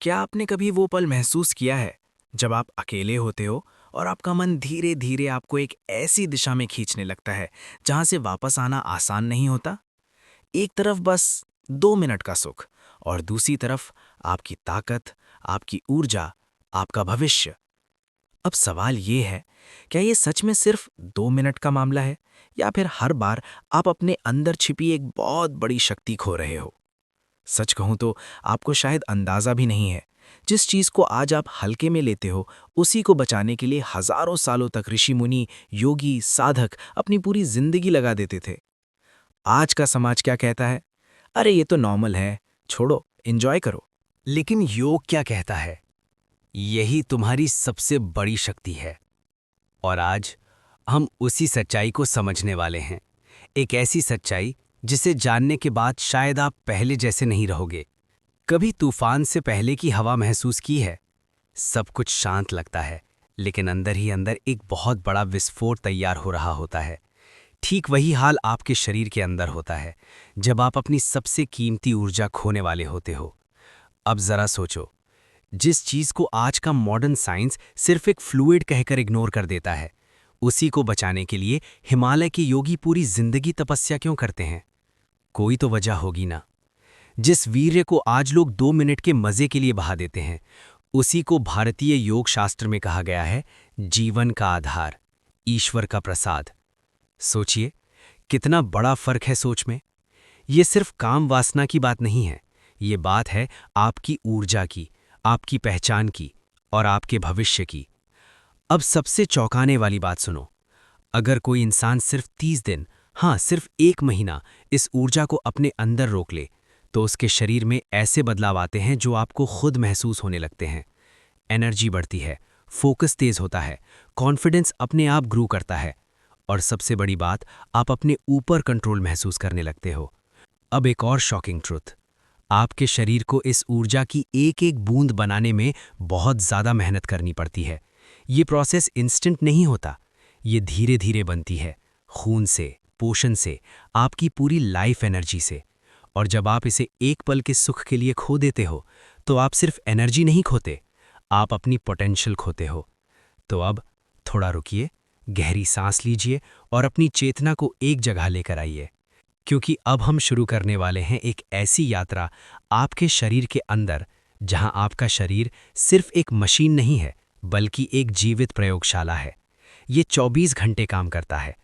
क्या आपने कभी वो पल महसूस किया है जब आप अकेले होते हो और आपका मन धीरे धीरे आपको एक ऐसी दिशा में खींचने लगता है जहां से वापस आना आसान नहीं होता। एक तरफ बस 2 मिनट का सुख और दूसरी तरफ आपकी ताकत, आपकी ऊर्जा, आपका भविष्य। अब सवाल ये है, क्या ये सच में सिर्फ 2 मिनट का मामला है या फिर हर बार आप अपने अंदर छिपी एक बहुत बड़ी शक्ति खो रहे हो। सच कहूं तो आपको शायद अंदाजा भी नहीं है। जिस चीज को आज आप हल्के में लेते हो, उसी को बचाने के लिए हजारों सालों तक ऋषि मुनि, योगी, साधक अपनी पूरी जिंदगी लगा देते थे। आज का समाज क्या कहता है? अरे ये तो नॉर्मल है, छोड़ो, एंजॉय करो। लेकिन योग क्या कहता है? यही तुम्हारी सबसे बड़ी शक्ति है। और आज हम उसी सच्चाई को समझने वाले हैं। एक ऐसी सच्चाई जिसे जानने के बाद शायद आप पहले जैसे नहीं रहोगे। कभी तूफान से पहले की हवा महसूस की है? सब कुछ शांत लगता है, लेकिन अंदर ही अंदर एक बहुत बड़ा विस्फोट तैयार हो रहा होता है। ठीक वही हाल आपके शरीर के अंदर होता है जब आप अपनी सबसे कीमती ऊर्जा खोने वाले होते हो। अब जरा सोचो, जिस चीज को आज का मॉडर्न साइंस सिर्फ एक फ्लूइड कहकर इग्नोर कर देता है, उसी को बचाने के लिए हिमालय के योगी पूरी जिंदगी तपस्या क्यों करते हैं? कोई तो वजह होगी ना। जिस वीर्य को आज लोग 2 मिनट के मजे के लिए बहा देते हैं, उसी को भारतीय योग शास्त्र में कहा गया है जीवन का आधार, ईश्वर का प्रसाद। सोचिए, कितना बड़ा फर्क है सोच में। ये सिर्फ काम वासना की बात नहीं है, ये बात है आपकी ऊर्जा की, आपकी पहचान की और आपके भविष्य की। अब सबसे चौंकाने वाली बात सुनो। अगर कोई इंसान सिर्फ 30 दिन, हाँ सिर्फ 1 महीना इस ऊर्जा को अपने अंदर रोक ले, तो उसके शरीर में ऐसे बदलाव आते हैं जो आपको खुद महसूस होने लगते हैं। एनर्जी बढ़ती है, फोकस तेज होता है, कॉन्फिडेंस अपने आप ग्रो करता है और सबसे बड़ी बात, आप अपने ऊपर कंट्रोल महसूस करने लगते हो। अब एक और शॉकिंग ट्रुथ, आपके शरीर को इस ऊर्जा की एक एक बूंद बनाने में बहुत ज़्यादा मेहनत करनी पड़ती है। ये प्रोसेस इंस्टेंट नहीं होता, ये धीरे धीरे बनती है, खून से, पोषण से, आपकी पूरी लाइफ एनर्जी से। और जब आप इसे एक पल के सुख के लिए खो देते हो, तो आप सिर्फ एनर्जी नहीं खोते, आप अपनी पोटेंशियल खोते हो। तो अब थोड़ा रुकिए, गहरी सांस लीजिए और अपनी चेतना को एक जगह लेकर आइए, क्योंकि अब हम शुरू करने वाले हैं एक ऐसी यात्रा आपके शरीर के अंदर, जहां आपका शरीर सिर्फ एक मशीन नहीं है, बल्कि एक जीवित प्रयोगशाला है। ये 24 घंटे काम करता है।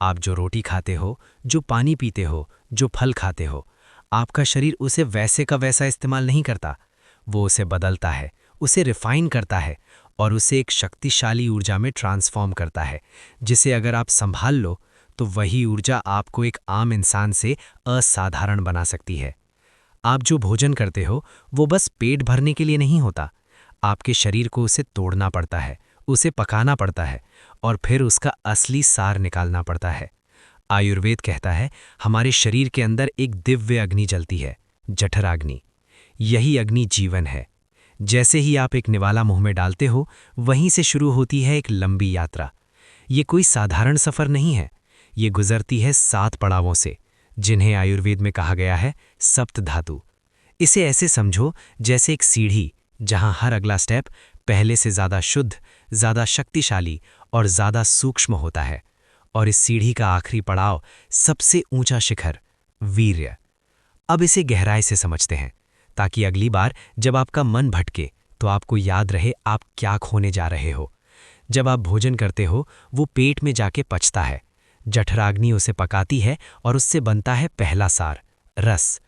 आप जो रोटी खाते हो, जो पानी पीते हो, जो फल खाते हो, आपका शरीर उसे वैसे का वैसा इस्तेमाल नहीं करता। वो उसे बदलता है, उसे रिफाइन करता है और उसे एक शक्तिशाली ऊर्जा में ट्रांसफॉर्म करता है, जिसे अगर आप संभाल लो तो वही ऊर्जा आपको एक आम इंसान से असाधारण बना सकती है। आप जो भोजन करते हो, वो बस पेट भरने के लिए नहीं होता। आपके शरीर को उसे तोड़ना पड़ता है, उसे पकाना पड़ता है और फिर उसका असली सार निकालना पड़ता है। आयुर्वेद कहता है हमारे शरीर के अंदर एक दिव्य अग्नि जलती है, जठराग्नि। यही अग्नि जीवन है। जैसे ही आप एक निवाला मुंह में डालते हो, वहीं से शुरू होती है एक लंबी यात्रा। ये कोई साधारण सफर नहीं है, ये गुजरती है 7 पड़ावों से, जिन्हें आयुर्वेद में कहा गया है सप्त धातु। इसे ऐसे समझो जैसे एक सीढ़ी, जहां हर अगला स्टेप पहले से ज्यादा शुद्ध, ज्यादा शक्तिशाली और ज्यादा सूक्ष्म होता है। और इस सीढ़ी का आखिरी पड़ाव, सबसे ऊंचा शिखर, वीर्य। अब इसे गहराई से समझते हैं, ताकि अगली बार जब आपका मन भटके तो आपको याद रहे आप क्या खोने जा रहे हो। जब आप भोजन करते हो, वो पेट में जाके पचता है, जठराग्नि उसे पकाती है और उससे बनता है पहला सार, रस।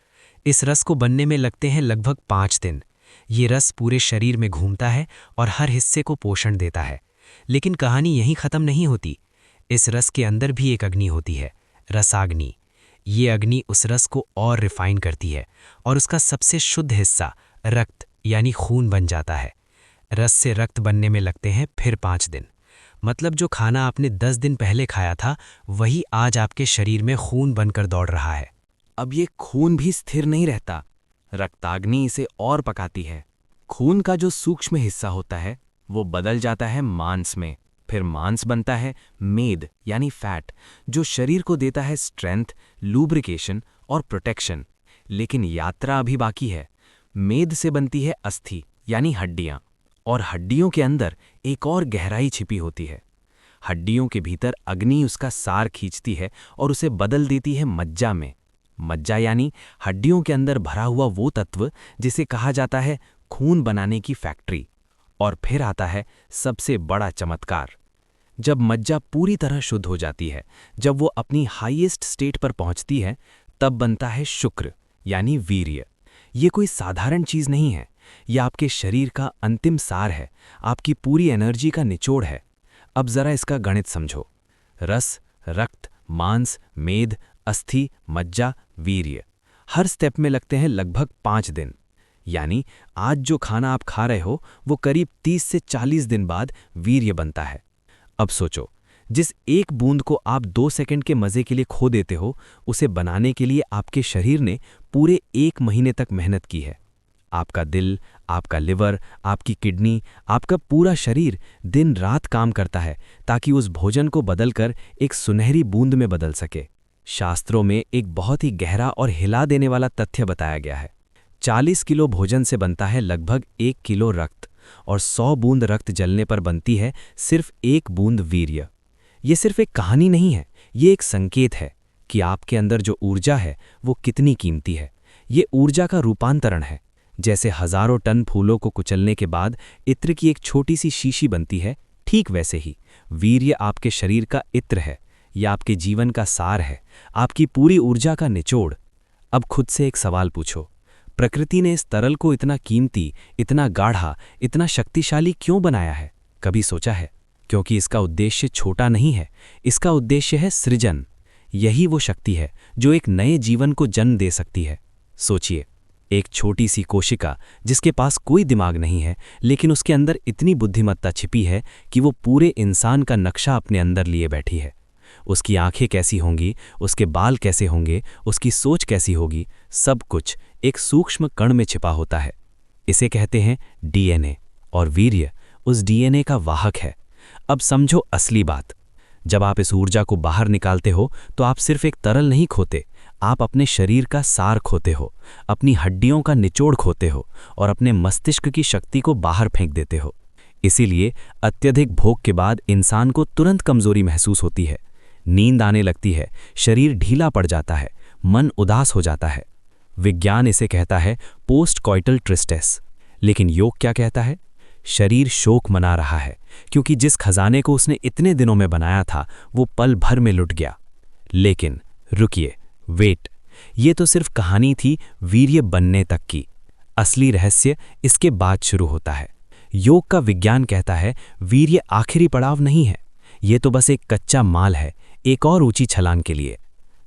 इस रस को बनने में लगते हैं लगभग 5 दिन। ये रस पूरे शरीर में घूमता है और हर हिस्से को पोषण देता है। लेकिन कहानी यहीं खत्म नहीं होती। इस रस के अंदर भी एक अग्नि होती है, रसाग्नि। ये अग्नि उस रस को और रिफाइन करती है और उसका सबसे शुद्ध हिस्सा, रक्त यानी खून बन जाता है। रस से रक्त बनने में लगते हैं फिर 5 दिन। मतलब जो खाना आपने 10 दिन पहले खाया था, वही आज आपके शरीर में खून बनकर दौड़ रहा है। अब ये खून भी स्थिर नहीं रहता, रक्ताग्नि इसे और पकाती है। खून का जो सूक्ष्म हिस्सा होता है, वो बदल जाता है मांस में। फिर मांस बनता है मेद यानी फैट, जो शरीर को देता है स्ट्रेंथ, लूब्रिकेशन और प्रोटेक्शन। लेकिन यात्रा अभी बाकी है। मेद से बनती है अस्थि यानी हड्डियां। और हड्डियों के अंदर एक और गहराई छिपी होती है। हड्डियों के भीतर अग्नि उसका सार खींचती है और उसे बदल देती है मज्जा में। मज्जा यानी हड्डियों के अंदर भरा हुआ वो तत्व जिसे कहा जाता है खून बनाने की फैक्ट्री। और फिर आता है सबसे बड़ा चमत्कार। जब मज्जा पूरी तरह शुद्ध हो जाती है, जब वो अपनी हाईएस्ट स्टेट पर पहुंचती है, तब बनता है शुक्र यानी वीर्य। ये कोई साधारण चीज नहीं है, यह आपके शरीर का अंतिम सार है, आपकी पूरी एनर्जी का निचोड़ है। अब जरा इसका गणित समझो। रस, रक्त, मांस, मेद, अस्थि, मज्जा, वीर्य। हर स्टेप में लगते हैं लगभग 5 दिन। यानी आज जो खाना आप खा रहे हो वो करीब 30 से 40 दिन बाद वीर्य बनता है। अब सोचो, जिस एक बूंद को आप 2 सेकंड के मजे के लिए खो देते हो, उसे बनाने के लिए आपके शरीर ने पूरे 1 महीने तक मेहनत की है। आपका दिल, आपका लिवर, आपकी किडनी, आपका पूरा शरीर दिन रात काम करता है ताकि उस भोजन को बदलकर एक सुनहरी बूंद में बदल सके। शास्त्रों में एक बहुत ही गहरा और हिला देने वाला तथ्य बताया गया है। 40 किलो भोजन से बनता है लगभग 1 किलो रक्त, और 100 बूंद रक्त जलने पर बनती है सिर्फ 1 बूंद वीर्य। ये सिर्फ एक कहानी नहीं है, ये एक संकेत है कि आपके अंदर जो ऊर्जा है वो कितनी कीमती है। ये ऊर्जा का रूपांतरण है। जैसे हजारों टन फूलों को कुचलने के बाद इत्र की एक छोटी सी शीशी बनती है, ठीक वैसे ही वीर्य आपके शरीर का इत्र है। यह आपके जीवन का सार है, आपकी पूरी ऊर्जा का निचोड़। अब खुद से एक सवाल पूछो, प्रकृति ने इस तरल को इतना कीमती, इतना गाढ़ा, इतना शक्तिशाली क्यों बनाया है? कभी सोचा है? क्योंकि इसका उद्देश्य छोटा नहीं है, इसका उद्देश्य है सृजन। यही वो शक्ति है जो एक नए जीवन को जन्म दे सकती है। सोचिए, एक छोटी सी कोशिका जिसके पास कोई दिमाग नहीं है, लेकिन उसके अंदर इतनी बुद्धिमत्ता छिपी है कि वो पूरे इंसान का नक्शा अपने अंदर लिए बैठी है। उसकी आंखें कैसी होंगी, उसके बाल कैसे होंगे, उसकी सोच कैसी होगी, सब कुछ एक सूक्ष्म कण में छिपा होता है। इसे कहते हैं डीएनए, और वीर्य उस डीएनए का वाहक है। अब समझो असली बात। जब आप इस ऊर्जा को बाहर निकालते हो तो आप सिर्फ एक तरल नहीं खोते, आप अपने शरीर का सार खोते हो, अपनी हड्डियों का निचोड़ खोते हो और अपने मस्तिष्क की शक्ति को बाहर फेंक देते हो। इसीलिए अत्यधिक भोग के बाद इंसान को तुरंत कमजोरी महसूस होती है, नींद आने लगती है, शरीर ढीला पड़ जाता है, मन उदास हो जाता है। विज्ञान इसे कहता है पोस्ट कॉइटल ट्रिस्टेस। लेकिन योग क्या कहता है? शरीर शोक मना रहा है, क्योंकि जिस खजाने को उसने इतने दिनों में बनाया था वो पल भर में लुट गया। लेकिन रुकिए, वेट, ये तो सिर्फ कहानी थी वीर्य बनने तक की। असली रहस्य इसके बाद शुरू होता है। योग का विज्ञान कहता है वीर्य आखिरी पड़ाव नहीं है, ये तो बस एक कच्चा माल है, एक और ऊंची छलांग के लिए।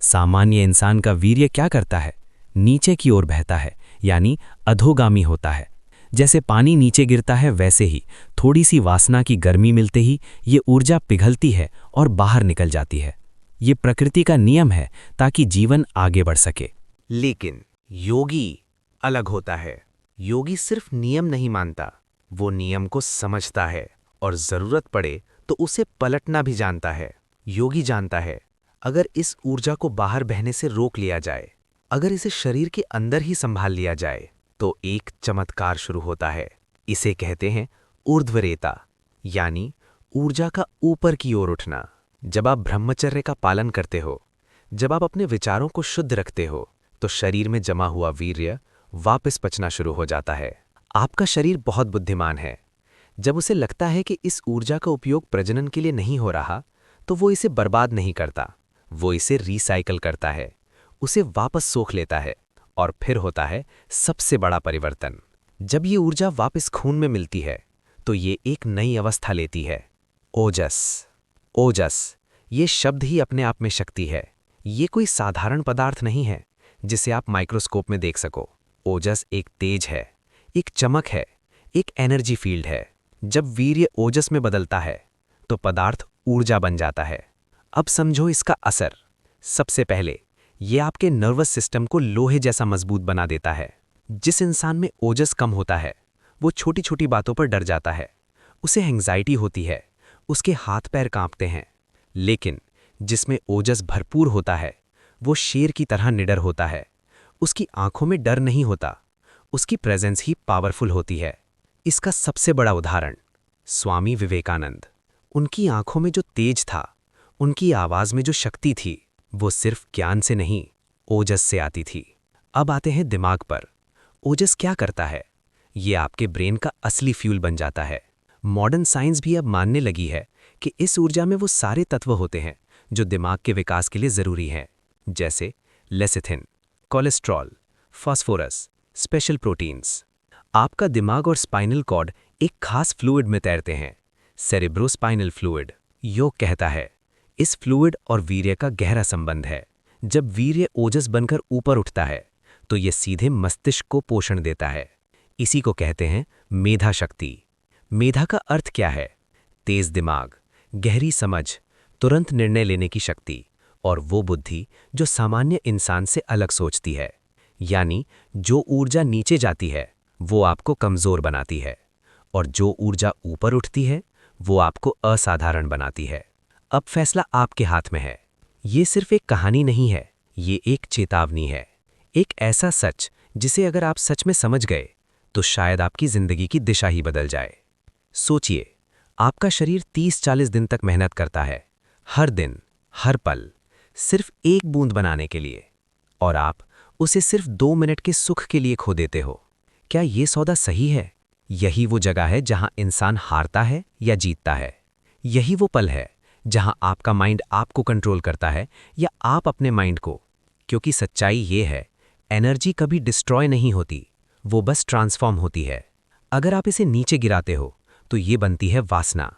सामान्य इंसान का वीर्य क्या करता है? नीचे की ओर बहता है, यानी अधोगामी होता है। जैसे पानी नीचे गिरता है वैसे ही थोड़ी सी वासना की गर्मी मिलते ही ये ऊर्जा पिघलती है और बाहर निकल जाती है। ये प्रकृति का नियम है ताकि जीवन आगे बढ़ सके। लेकिन योगी अलग होता है। योगी सिर्फ नियम नहीं मानता, वो नियम को समझता है और जरूरत पड़े तो उसे पलटना भी जानता है। योगी जानता है अगर इस ऊर्जा को बाहर बहने से रोक लिया जाए, अगर इसे शरीर के अंदर ही संभाल लिया जाए, तो एक चमत्कार शुरू होता है। इसे कहते हैं ऊर्ध्वरेता, यानी ऊर्जा का ऊपर की ओर उठना। जब आप ब्रह्मचर्य का पालन करते हो, जब आप अपने विचारों को शुद्ध रखते हो, तो शरीर में जमा हुआ वीर्य वापस पचना शुरू हो जाता है। आपका शरीर बहुत बुद्धिमान है। जब उसे लगता है कि इस ऊर्जा का उपयोग प्रजनन के लिए नहीं हो रहा, तो वो इसे बर्बाद नहीं करता, वो इसे रिसाइकल करता है, उसे वापस सोख लेता है। और फिर होता है सबसे बड़ा परिवर्तन। जब ये ऊर्जा वापस खून में मिलती है तो ये एक नई अवस्था लेती है, ओजस। ओजस, ये शब्द ही अपने आप में शक्ति है। ये कोई साधारण पदार्थ नहीं है जिसे आप माइक्रोस्कोप में देख सको। ओजस एक तेज है, एक चमक है, एक एनर्जी फील्ड है। जब वीर्य ओजस में बदलता है तो पदार्थ ऊर्जा बन जाता है। अब समझो इसका असर। सबसे पहले ये आपके नर्वस सिस्टम को लोहे जैसा मजबूत बना देता है। जिस इंसान में ओजस कम होता है वो छोटी छोटी बातों पर डर जाता है, उसे एंग्जाइटी होती है, उसके हाथ पैर कांपते हैं। लेकिन जिसमें ओजस भरपूर होता है वो शेर की तरह निडर होता है। उसकी आंखों में डर नहीं होता, उसकी प्रेजेंस ही पावरफुल होती है। इसका सबसे बड़ा उदाहरण स्वामी विवेकानंद। उनकी आंखों में जो तेज था, उनकी आवाज में जो शक्ति थी, वो सिर्फ ज्ञान से नहीं, ओजस से आती थी। अब आते हैं दिमाग पर। ओजस क्या करता है? ये आपके ब्रेन का असली फ्यूल बन जाता है। मॉडर्न साइंस भी अब मानने लगी है कि इस ऊर्जा में वो सारे तत्व होते हैं जो दिमाग के विकास के लिए जरूरी हैं, जैसे lecithin, cholesterol, phosphorus, special proteins. आपका दिमाग और स्पाइनल कॉर्ड एक खास फ्लूइड में तैरते हैं, सेरेब्रोस्पाइनल फ्लूइड। योग कहता है इस फ्लूइड और वीर्य का गहरा संबंध है। जब वीर्य ओजस बनकर ऊपर उठता है तो यह सीधे मस्तिष्क को पोषण देता है। इसी को कहते हैं मेधा शक्ति। मेधा का अर्थ क्या है? तेज दिमाग, गहरी समझ, तुरंत निर्णय लेने की शक्ति और वो बुद्धि जो सामान्य इंसान से अलग सोचती है। यानी जो ऊर्जा नीचे जाती है वो आपको कमजोर बनाती है, और जो ऊर्जा ऊपर उठती है वो आपको असाधारण बनाती है। अब फैसला आपके हाथ में है। ये सिर्फ एक कहानी नहीं है, ये एक चेतावनी है। एक ऐसा सच जिसे अगर आप सच में समझ गए तो शायद आपकी जिंदगी की दिशा ही बदल जाए। सोचिए, आपका शरीर 30-40 दिन तक मेहनत करता है, हर दिन, हर पल, सिर्फ एक बूंद बनाने के लिए, और आप उसे सिर्फ 2 मिनट के सुख के लिए खो देते हो। क्या ये सौदा सही है? यही वो जगह है जहां इंसान हारता है या जीतता है। यही वो पल है जहां आपका माइंड आपको कंट्रोल करता है या आप अपने माइंड को। क्योंकि सच्चाई ये है, एनर्जी कभी डिस्ट्रॉय नहीं होती, वो बस ट्रांसफॉर्म होती है। अगर आप इसे नीचे गिराते हो तो ये बनती है वासना,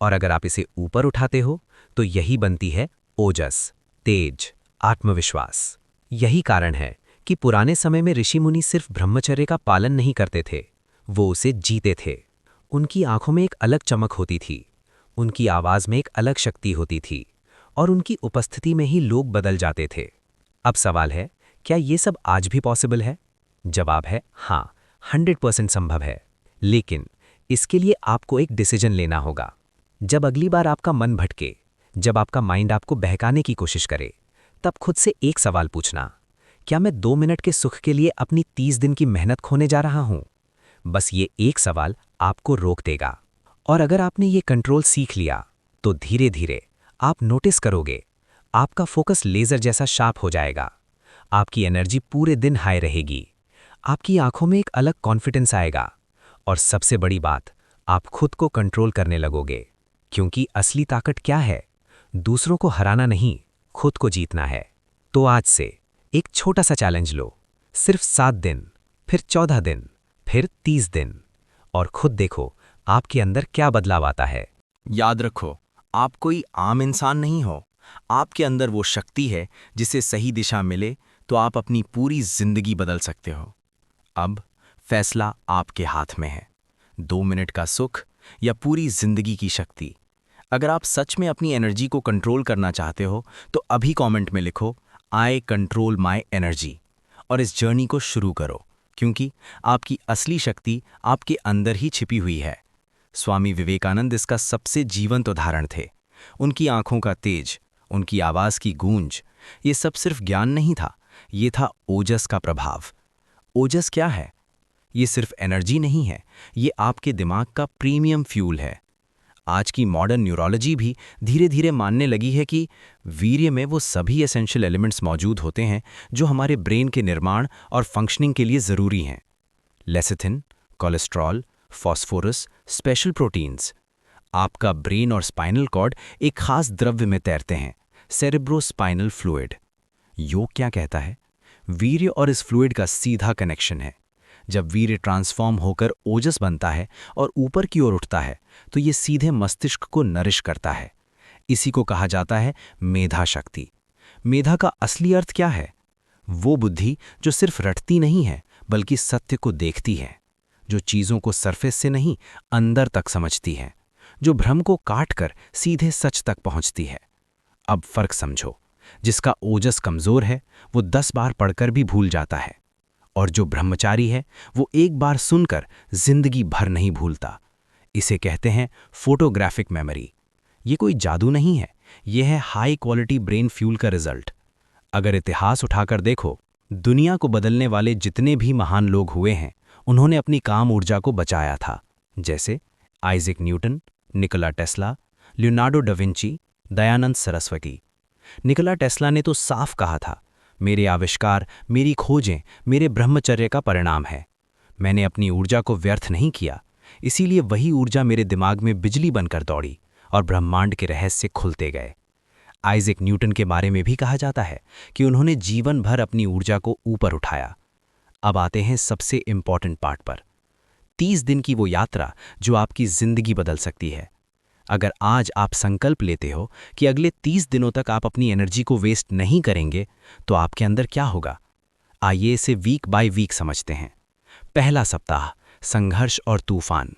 और अगर आप इसे ऊपर उठाते हो तो यही बनती है ओजस, तेज, आत्मविश्वास। यही कारण है कि पुराने समय में ऋषि मुनि सिर्फ ब्रह्मचर्य का पालन नहीं करते थे, वो उसे जीते थे। उनकी आंखों में एक अलग चमक होती थी, उनकी आवाज में एक अलग शक्ति होती थी, और उनकी उपस्थिति में ही लोग बदल जाते थे। अब सवाल है, क्या ये सब आज भी पॉसिबल है? जवाब है हाँ, 100% संभव है। लेकिन इसके लिए आपको एक डिसीजन लेना होगा। जब अगली बार आपका मन भटके, जब आपका माइंड आपको बहकाने की कोशिश करे, तब खुद से एक सवाल पूछना, क्या मैं 2 मिनट के सुख के लिए अपनी 30 दिन की मेहनत खोने जा रहा हूं? बस ये एक सवाल आपको रोक देगा। और अगर आपने ये कंट्रोल सीख लिया तो धीरे धीरे आप नोटिस करोगे, आपका फोकस लेजर जैसा शार्प हो जाएगा, आपकी एनर्जी पूरे दिन हाई रहेगी, आपकी आंखों में एक अलग कॉन्फिडेंस आएगा, और सबसे बड़ी बात, आप खुद को कंट्रोल करने लगोगे। क्योंकि असली ताकत क्या है? दूसरों को हराना नहीं, खुद को जीतना है। तो आज से एक छोटा सा चैलेंज लो, सिर्फ 7 दिन, फिर 14 दिन, फिर 30 दिन, और खुद देखो आपके अंदर क्या बदलाव आता है। याद रखो, आप कोई आम इंसान नहीं हो। आपके अंदर वो शक्ति है जिसे सही दिशा मिले तो आप अपनी पूरी जिंदगी बदल सकते हो। अब फैसला आपके हाथ में है, 2 मिनट का सुख या पूरी जिंदगी की शक्ति। अगर आप सच में अपनी एनर्जी को कंट्रोल करना चाहते हो तो अभी कमेंट में लिखो, आई कंट्रोल माई एनर्जी, और इस जर्नी को शुरू करो, क्योंकि आपकी असली शक्ति आपके अंदर ही छिपी हुई है। स्वामी विवेकानंद इसका सबसे जीवंत उदाहरण थे। उनकी आंखों का तेज, उनकी आवाज की गूंज, ये सब सिर्फ ज्ञान नहीं था, ये था ओजस का प्रभाव। ओजस क्या है? ये सिर्फ एनर्जी नहीं है, ये आपके दिमाग का प्रीमियम फ्यूल है। आज की मॉडर्न न्यूरोलॉजी भी धीरे धीरे मानने लगी है कि वीर्य में वो सभी एसेंशियल एलिमेंट्स मौजूद होते हैं जो हमारे ब्रेन के निर्माण और फंक्शनिंग के लिए ज़रूरी हैं। Lecithin, cholesterol, phosphorus, special proteins. आपका ब्रेन और स्पाइनल कॉर्ड एक खास द्रव्य में तैरते हैं, सेरेब्रोस्पाइनल फ्लूइड। योग क्या कहता है? वीर्य और इस फ्लूइड का सीधा कनेक्शन है। जब वीर्य ट्रांसफॉर्म होकर ओजस बनता है और ऊपर की ओर उठता है तो ये सीधे मस्तिष्क को नरिश करता है। इसी को कहा जाता है मेधा शक्ति। मेधा का असली अर्थ क्या है? वो बुद्धि जो सिर्फ रटती नहीं है बल्कि सत्य को देखती है, जो चीज़ों को सरफेस से नहीं अंदर तक समझती है, जो भ्रम को काट कर सीधे सच तक पहुंचती है। अब फर्क समझो, जिसका ओजस कमजोर है वो 10 बार पढ़कर भी भूल जाता है, और जो ब्रह्मचारी है वो एक बार सुनकर जिंदगी भर नहीं भूलता। इसे कहते हैं फोटोग्राफिक मेमोरी। ये कोई जादू नहीं है, यह है हाई क्वालिटी ब्रेन फ्यूल का रिजल्ट। अगर इतिहास उठाकर देखो, दुनिया को बदलने वाले जितने भी महान लोग हुए हैं, उन्होंने अपनी काम ऊर्जा को बचाया था, जैसे Isaac Newton, Nikola Tesla, Leonardo da Vinci, Dayanand Saraswati. Nikola Tesla ने तो साफ कहा था, मेरे आविष्कार, मेरी खोजें मेरे ब्रह्मचर्य का परिणाम है। मैंने अपनी ऊर्जा को व्यर्थ नहीं किया, इसीलिए वही ऊर्जा मेरे दिमाग में बिजली बनकर दौड़ी और ब्रह्मांड के रहस्य खुलते गए। आइजैक न्यूटन के बारे में भी कहा जाता है कि उन्होंने जीवन भर अपनी ऊर्जा को ऊपर उठाया। अब आते हैं सबसे इंपॉर्टेंट पार्ट पर, 30 दिन की वो यात्रा जो आपकी जिंदगी बदल सकती है। अगर आज आप संकल्प लेते हो कि अगले 30 दिनों तक आप अपनी एनर्जी को वेस्ट नहीं करेंगे, तो आपके अंदर क्या होगा? आइए इसे वीक बाय वीक समझते हैं। पहला सप्ताह, संघर्ष और तूफान।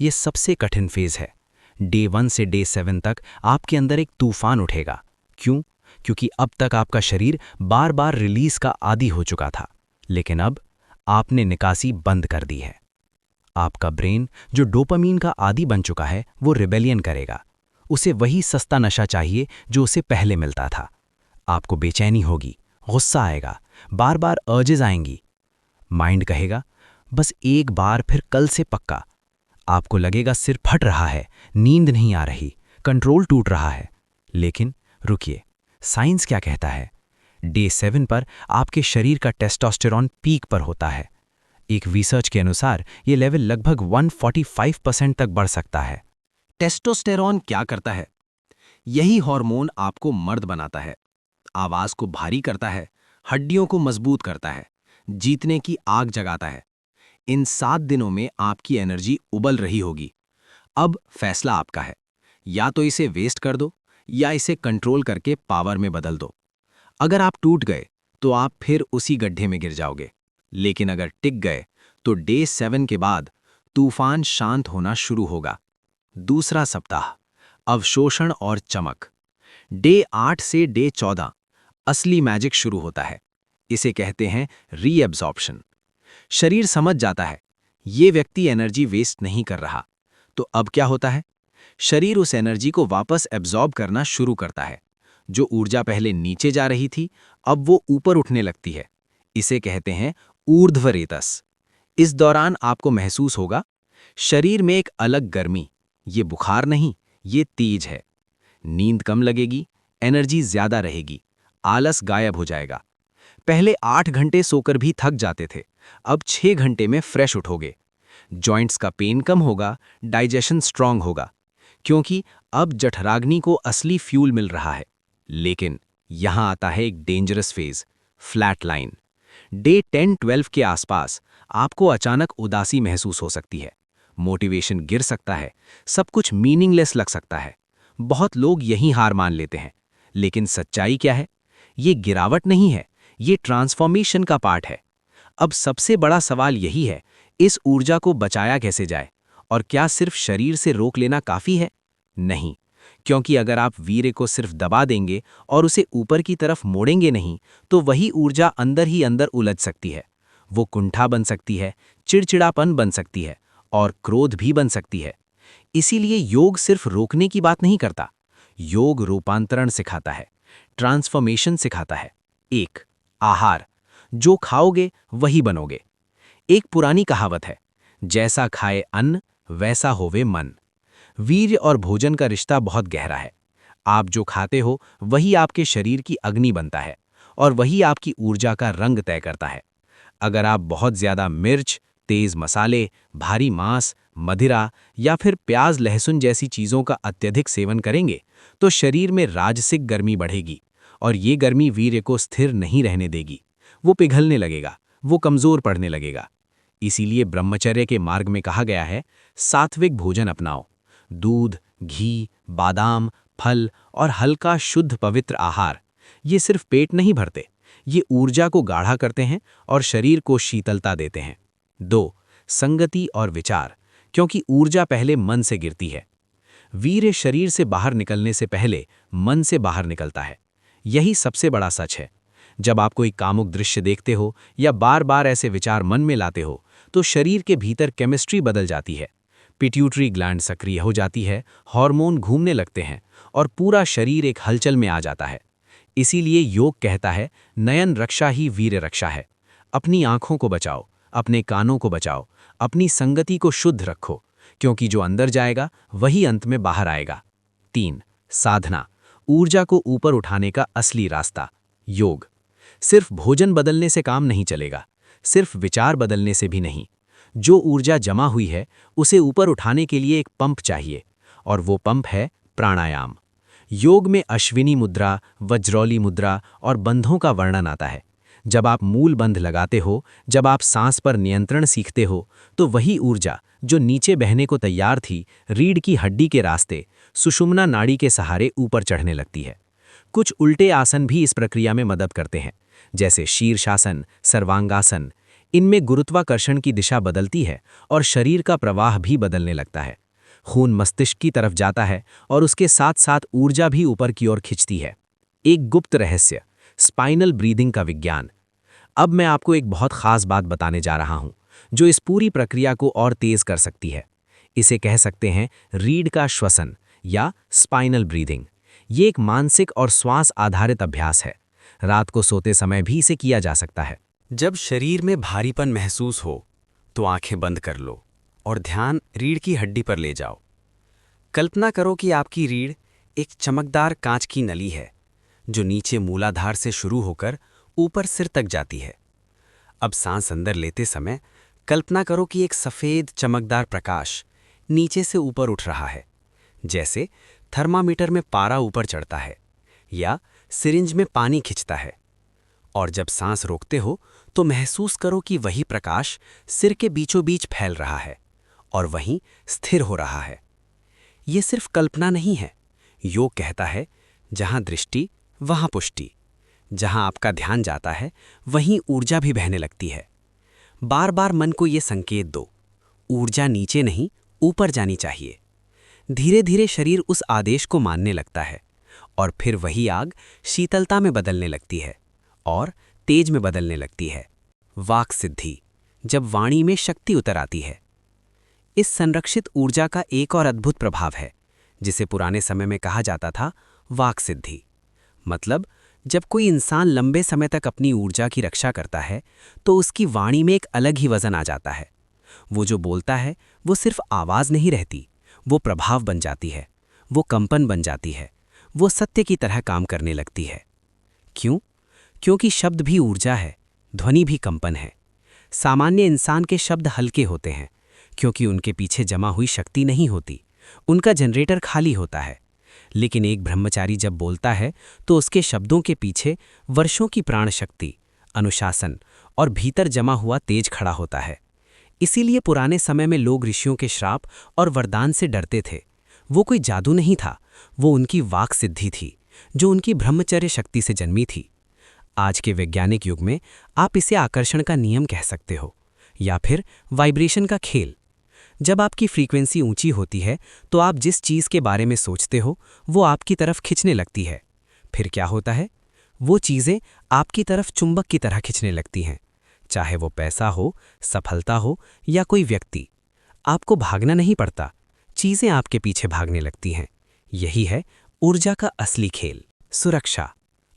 ये सबसे कठिन फेज है। डे 1 से डे 7 तक आपके अंदर एक तूफान उठेगा। क्यों? क्योंकि अब तक आपका शरीर बार बार रिलीज का आदी हो चुका था, लेकिन अब आपने निकासी बंद कर दी है। आपका ब्रेन जो डोपामीन का आदी बन चुका है, वो रिबेलियन करेगा। उसे वही सस्ता नशा चाहिए जो उसे पहले मिलता था। आपको बेचैनी होगी, गुस्सा आएगा, बार बार अर्जेस आएंगी। माइंड कहेगा बस एक बार, फिर कल से पक्का। आपको लगेगा सिर फट रहा है, नींद नहीं आ रही, कंट्रोल टूट रहा है। लेकिन रुकिए, साइंस क्या कहता है? डे 7 पर आपके शरीर का टेस्टोस्टेरॉन पीक पर होता है। एक रिसर्च के अनुसार ये लेवल लगभग 145% तक बढ़ सकता है। टेस्टोस्टेरॉन क्या करता है? यही हार्मोन आपको मर्द बनाता है, आवाज को भारी करता है, हड्डियों को मजबूत करता है, जीतने की आग जगाता है। इन 7 दिनों में आपकी एनर्जी उबल रही होगी। अब फैसला आपका है, या तो इसे वेस्ट कर दो या इसे कंट्रोल करके पावर में बदल दो। अगर आप टूट गए तो आप फिर उसी गड्ढे में गिर जाओगे, लेकिन अगर टिक गए तो डे 7 के बाद तूफान शांत होना शुरू होगा। दूसरा सप्ताह, अवशोषण और चमक। डे 8 से डे 14 असली मैजिक शुरू होता है। इसे कहते हैं रीएब्जॉर्प्शन। शरीर समझ जाता है ये व्यक्ति एनर्जी वेस्ट नहीं कर रहा, तो अब क्या होता है? शरीर उस एनर्जी को वापस एब्जॉर्ब करना शुरू करता है। जो ऊर्जा पहले नीचे जा रही थी, अब वो ऊपर उठने लगती है। इसे कहते हैं ऊर्ध्वरेतस। इस दौरान आपको महसूस होगा शरीर में एक अलग गर्मी। ये बुखार नहीं, ये तेज है। नींद कम लगेगी, एनर्जी ज्यादा रहेगी, आलस गायब हो जाएगा। पहले 8 घंटे सोकर भी थक जाते थे, अब 6 घंटे में फ्रेश उठोगे। जॉइंट्स का पेन कम होगा, डाइजेशन स्ट्रांग होगा, क्योंकि अब जठराग्नि को असली फ्यूल मिल रहा है। लेकिन यहां आता है एक dangerous phase, flat line. Day 10-12 के आसपास आपको अचानक उदासी महसूस हो सकती है, मोटिवेशन गिर सकता है, सब कुछ मीनिंगलेस लग सकता है। बहुत लोग यहीं हार मान लेते हैं, लेकिन सच्चाई क्या है? ये गिरावट नहीं है, ये ट्रांसफॉर्मेशन का पार्ट है। अब सबसे बड़ा सवाल यही है, इस ऊर्जा को बचाया कैसे जाए? और क्या सिर्फ शरीर से रोक लेना काफी है? नहीं, क्योंकि अगर आप वीर्य को सिर्फ दबा देंगे और उसे ऊपर की तरफ मोड़ेंगे नहीं, तो वही ऊर्जा अंदर ही अंदर उलझ सकती है। वो कुंठा बन सकती है, चिड़चिड़ापन बन सकती है और क्रोध भी बन सकती है। इसीलिए योग सिर्फ रोकने की बात नहीं करता, योग रूपांतरण सिखाता है, ट्रांसफॉर्मेशन सिखाता है। 1. आहार। जो खाओगे वही बनोगे। एक पुरानी कहावत है, जैसा खाए अन्न वैसा होवे मन। वीर्य और भोजन का रिश्ता बहुत गहरा है। आप जो खाते हो वही आपके शरीर की अग्नि बनता है और वही आपकी ऊर्जा का रंग तय करता है। अगर आप बहुत ज्यादा मिर्च, तेज मसाले, भारी मांस, मदिरा या फिर प्याज लहसुन जैसी चीजों का अत्यधिक सेवन करेंगे, तो शरीर में राजसिक गर्मी बढ़ेगी और ये गर्मी वीर्य को स्थिर नहीं रहने देगी। वो पिघलने लगेगा, वो कमजोर पड़ने लगेगा। इसीलिए ब्रह्मचर्य के मार्ग में कहा गया है, सात्विक भोजन अपनाओ। दूध, घी, बादाम, फल और हल्का शुद्ध पवित्र आहार। ये सिर्फ पेट नहीं भरते, ये ऊर्जा को गाढ़ा करते हैं और शरीर को शीतलता देते हैं। 2. संगति और विचार, क्योंकि ऊर्जा पहले मन से गिरती है। वीर्य शरीर से बाहर निकलने से पहले मन से बाहर निकलता है। यही सबसे बड़ा सच है। जब आप कोई कामुक दृश्य देखते हो या बार बार ऐसे विचार मन में लाते हो, तो शरीर के भीतर केमिस्ट्री बदल जाती है। पिट्यूटरी ग्लैंड सक्रिय हो जाती है, हार्मोन घूमने लगते हैं और पूरा शरीर एक हलचल में आ जाता है। इसीलिए योग कहता है, नयन रक्षा ही वीर्य रक्षा है। अपनी आंखों को बचाओ, अपने कानों को बचाओ, अपनी संगति को शुद्ध रखो, क्योंकि जो अंदर जाएगा वही अंत में बाहर आएगा। 3. साधना, ऊर्जा को ऊपर उठाने का असली रास्ता। योग। सिर्फ भोजन बदलने से काम नहीं चलेगा, सिर्फ विचार बदलने से भी नहीं। जो ऊर्जा जमा हुई है उसे ऊपर उठाने के लिए एक पंप चाहिए, और वो पंप है प्राणायाम। योग में अश्विनी मुद्रा, वज्रौली मुद्रा और बंधों का वर्णन आता है। जब आप मूल बंध लगाते हो, जब आप सांस पर नियंत्रण सीखते हो, तो वही ऊर्जा जो नीचे बहने को तैयार थी, रीढ़ की हड्डी के रास्ते सुषुम्ना नाड़ी के सहारे ऊपर चढ़ने लगती है। कुछ उल्टे आसन भी इस प्रक्रिया में मदद करते हैं, जैसे शीर्षासन, सर्वांगासन। इनमें गुरुत्वाकर्षण की दिशा बदलती है और शरीर का प्रवाह भी बदलने लगता है। खून मस्तिष्क की तरफ जाता है और उसके साथ साथ ऊर्जा भी ऊपर की ओर खिंचती है। एक गुप्त रहस्य, स्पाइनल ब्रीदिंग का विज्ञान। अब मैं आपको एक बहुत खास बात बताने जा रहा हूं, जो इस पूरी प्रक्रिया को और तेज कर सकती है। इसे कह सकते हैं रीढ़ का श्वसन या स्पाइनल ब्रीदिंग। ये एक मानसिक और श्वास आधारित अभ्यास है। रात को सोते समय भी इसे किया जा सकता है। जब शरीर में भारीपन महसूस हो तो आंखें बंद कर लो और ध्यान रीढ़ की हड्डी पर ले जाओ। कल्पना करो कि आपकी रीढ़ एक चमकदार कांच की नली है, जो नीचे मूलाधार से शुरू होकर ऊपर सिर तक जाती है। अब सांस अंदर लेते समय कल्पना करो कि एक सफ़ेद चमकदार प्रकाश नीचे से ऊपर उठ रहा है, जैसे थर्मामीटर में पारा ऊपर चढ़ता है या सिरिंज में पानी खिंचता है। और जब सांस रोकते हो तो महसूस करो कि वही प्रकाश सिर के बीचों बीच फैल रहा है और वहीं स्थिर हो रहा है। ये सिर्फ कल्पना नहीं है। योग कहता है, जहां दृष्टि वहां पुष्टि। जहां आपका ध्यान जाता है वहीं ऊर्जा भी बहने लगती है। बार बार मन को ये संकेत दो, ऊर्जा नीचे नहीं ऊपर जानी चाहिए। धीरे धीरे शरीर उस आदेश को मानने लगता है और फिर वही आग शीतलता में बदलने लगती है और तेज में बदलने लगती है। वाक सिद्धि, जब वाणी में शक्ति उतर आती है। इस संरक्षित ऊर्जा का एक और अद्भुत प्रभाव है, जिसे पुराने समय में कहा जाता था वाक सिद्धि। मतलब जब कोई इंसान लंबे समय तक अपनी ऊर्जा की रक्षा करता है तो उसकी वाणी में एक अलग ही वजन आ जाता है। वो जो बोलता है वो सिर्फ आवाज़ नहीं रहती, वो प्रभाव बन जाती है, वो कंपन बन जाती है, वो सत्य की तरह काम करने लगती है। क्यों? क्योंकि शब्द भी ऊर्जा है, ध्वनि भी कंपन है। सामान्य इंसान के शब्द हल्के होते हैं क्योंकि उनके पीछे जमा हुई शक्ति नहीं होती, उनका जनरेटर खाली होता है। लेकिन एक ब्रह्मचारी जब बोलता है तो उसके शब्दों के पीछे वर्षों की प्राण शक्ति, अनुशासन और भीतर जमा हुआ तेज खड़ा होता है। इसीलिए पुराने समय में लोग ऋषियों के श्राप और वरदान से डरते थे। वो कोई जादू नहीं था, वो उनकी वाक सिद्धि थी, जो उनकी ब्रह्मचर्य शक्ति से जन्मी थी। आज के वैज्ञानिक युग में आप इसे आकर्षण का नियम कह सकते हो या फिर वाइब्रेशन का खेल। जब आपकी फ्रीक्वेंसी ऊंची होती है तो आप जिस चीज़ के बारे में सोचते हो वो आपकी तरफ खिंचने लगती है। फिर क्या होता है? वो चीज़ें आपकी तरफ चुंबक की तरह खिंचने लगती हैं, चाहे वो पैसा हो, सफलता हो या कोई व्यक्ति। आपको भागना नहीं पड़ता, चीज़ें आपके पीछे भागने लगती हैं। यही है ऊर्जा का असली खेल। सुरक्षा,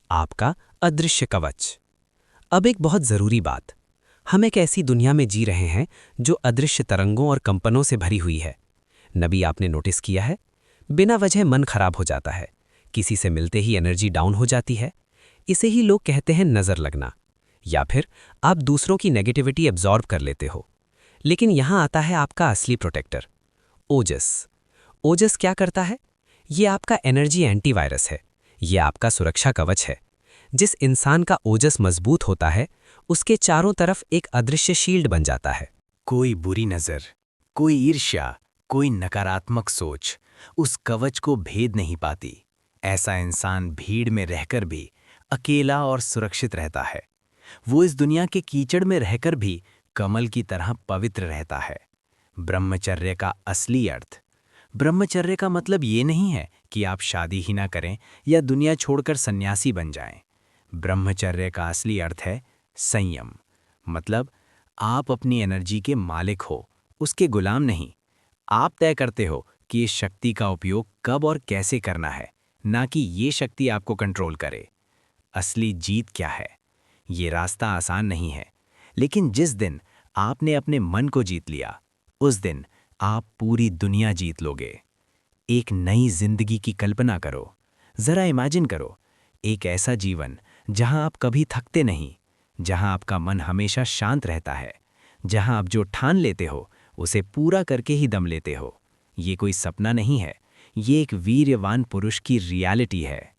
आपका अदृश्य कवच। अब एक बहुत ज़रूरी बात, हम एक ऐसी दुनिया में जी रहे हैं जो अदृश्य तरंगों और कंपनों से भरी हुई है। नबी, आपने नोटिस किया है, बिना वजह मन खराब हो जाता है, किसी से मिलते ही एनर्जी डाउन हो जाती है। इसे ही लोग कहते हैं नज़र लगना, या फिर आप दूसरों की नेगेटिविटी एब्जॉर्ब कर लेते हो। लेकिन यहाँ आता है आपका असली प्रोटेक्टर, ओजस। ओजस क्या करता है? ये आपका एनर्जी एंटीवायरस है, ये आपका सुरक्षा कवच है। जिस इंसान का ओजस मजबूत होता है उसके चारों तरफ एक अदृश्य शील्ड बन जाता है। कोई बुरी नज़र, कोई ईर्ष्या, कोई नकारात्मक सोच उस कवच को भेद नहीं पाती। ऐसा इंसान भीड़ में रहकर भी अकेला और सुरक्षित रहता है। वो इस दुनिया के कीचड़ में रहकर भी कमल की तरह पवित्र रहता है। ब्रह्मचर्य का असली अर्थ। ब्रह्मचर्य का मतलब ये नहीं है कि आप शादी ही ना करें या दुनिया छोड़कर सन्यासी बन जाएं। ब्रह्मचर्य का असली अर्थ है संयम। मतलब आप अपनी एनर्जी के मालिक हो, उसके गुलाम नहीं। आप तय करते हो कि इस शक्ति का उपयोग कब और कैसे करना है, ना कि ये शक्ति आपको कंट्रोल करे। असली जीत क्या है? ये रास्ता आसान नहीं है, लेकिन जिस दिन आपने अपने मन को जीत लिया, उस दिन आप पूरी दुनिया जीत लोगे। एक नई जिंदगी की कल्पना करो। जरा इमेजिन करो, एक ऐसा जीवन जहां आप कभी थकते नहीं, जहां आपका मन हमेशा शांत रहता है, जहां आप जो ठान लेते हो उसे पूरा करके ही दम लेते हो। ये कोई सपना नहीं है, ये एक वीर्यवान पुरुष की रियलिटी है।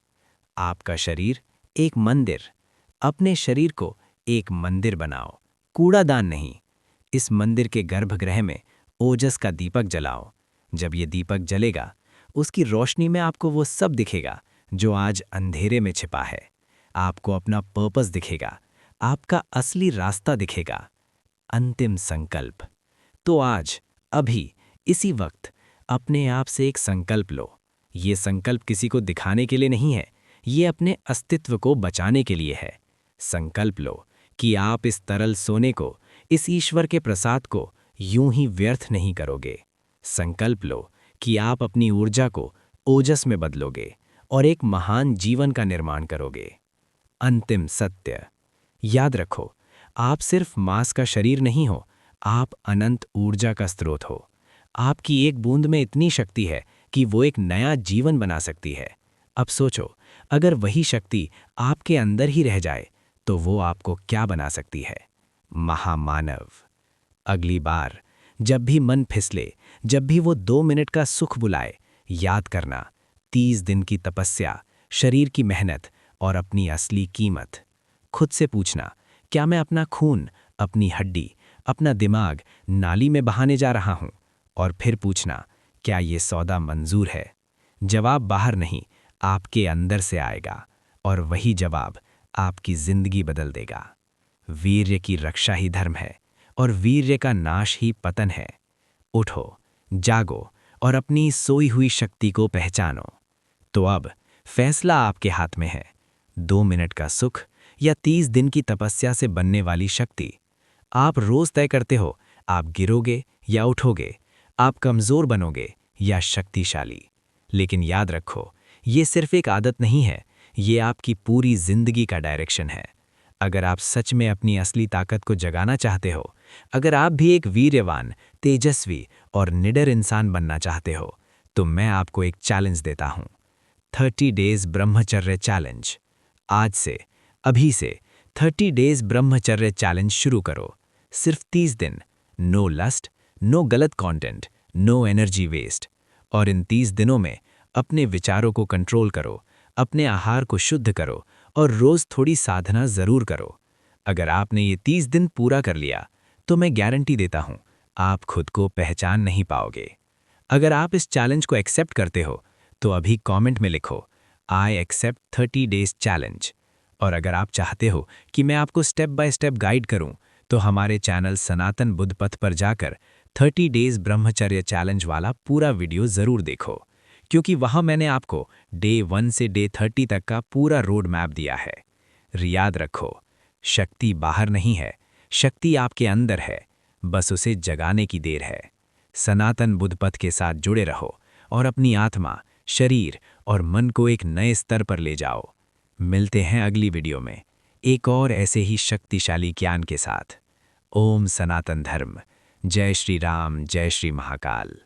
आपका शरीर एक मंदिर। अपने शरीर को एक मंदिर बनाओ, कूड़ादान नहीं। इस मंदिर के गर्भगृह में ओजस का दीपक जलाओ। जब ये दीपक जलेगा, उसकी रोशनी में आपको वो सब दिखेगा जो आज अंधेरे में छिपा है। आपको अपना पर्पस दिखेगा, आपका असली रास्ता दिखेगा। अंतिम संकल्प। तो आज, अभी, इसी वक्त अपने आप से एक संकल्प लो। ये संकल्प किसी को दिखाने के लिए नहीं है, ये अपने अस्तित्व को बचाने के लिए है। संकल्प लो कि आप इस तरल सोने को, इस ईश्वर के प्रसाद को यूं ही व्यर्थ नहीं करोगे। संकल्प लो कि आप अपनी ऊर्जा को ओजस में बदलोगे और एक महान जीवन का निर्माण करोगे। अंतिम सत्य। याद रखो, आप सिर्फ मांस का शरीर नहीं हो, आप अनंत ऊर्जा का स्रोत हो। आपकी एक बूंद में इतनी शक्ति है कि वो एक नया जीवन बना सकती है। अब सोचो, अगर वही शक्ति आपके अंदर ही रह जाए तो वो आपको क्या बना सकती है? महामानव। अगली बार जब भी मन फिसले, जब भी वो 2 मिनट का सुख बुलाए, याद करना 30 दिन की तपस्या, शरीर की मेहनत और अपनी असली कीमत। खुद से पूछना, क्या मैं अपना खून, अपनी हड्डी, अपना दिमाग नाली में बहाने जा रहा हूं? और फिर पूछना, क्या ये सौदा मंजूर है? जवाब बाहर नहीं, आपके अंदर से आएगा, और वही जवाब आपकी जिंदगी बदल देगा। वीर्य की रक्षा ही धर्म है, और वीर्य का नाश ही पतन है। उठो, जागो और अपनी सोई हुई शक्ति को पहचानो। तो अब फैसला आपके हाथ में है। 2 मिनट का सुख या 30 दिन की तपस्या से बनने वाली शक्ति। आप रोज तय करते हो, आप गिरोगे या उठोगे, आप कमजोर बनोगे या शक्तिशाली। लेकिन याद रखो, ये सिर्फ एक आदत नहीं है, ये आपकी पूरी जिंदगी का डायरेक्शन है। अगर आप सच में अपनी असली ताकत को जगाना चाहते हो, अगर आप भी एक वीर्यवान, तेजस्वी और निडर इंसान बनना चाहते हो, तो मैं आपको एक चैलेंज देता हूं। 30 डेज ब्रह्मचर्य चैलेंज। आज से, अभी से 30 डेज ब्रह्मचर्य चैलेंज शुरू करो। सिर्फ 30 दिन। नो लस्ट, नो गलत कंटेंट, नो एनर्जी वेस्ट। और इन 30 दिनों में अपने विचारों को कंट्रोल करो, अपने आहार को शुद्ध करो और रोज थोड़ी साधना जरूर करो। अगर आपने ये 30 दिन पूरा कर लिया, तो मैं गारंटी देता हूं, आप खुद को पहचान नहीं पाओगे। अगर आप इस चैलेंज को एक्सेप्ट करते हो, तो अभी कमेंट में लिखो, आई एक्सेप्ट 30 डेज चैलेंज। और अगर आप चाहते हो कि मैं आपको स्टेप बाय स्टेप गाइड करूं, तो हमारे चैनल सनातन बुद्ध पथ पर जाकर 30 डेज ब्रह्मचर्य चैलेंज वाला पूरा वीडियो जरूर देखो, क्योंकि वहां मैंने आपको डे 1 से डे 30 तक का पूरा रोड मैप दिया है। याद रखो, शक्ति बाहर नहीं है, शक्ति आपके अंदर है, बस उसे जगाने की देर है। सनातन बुद्ध पथ के साथ जुड़े रहो और अपनी आत्मा, शरीर और मन को एक नए स्तर पर ले जाओ। मिलते हैं अगली वीडियो में एक और ऐसे ही शक्तिशाली ज्ञान के साथ। ओम सनातन धर्म। जय श्री राम, जय श्री महाकाल।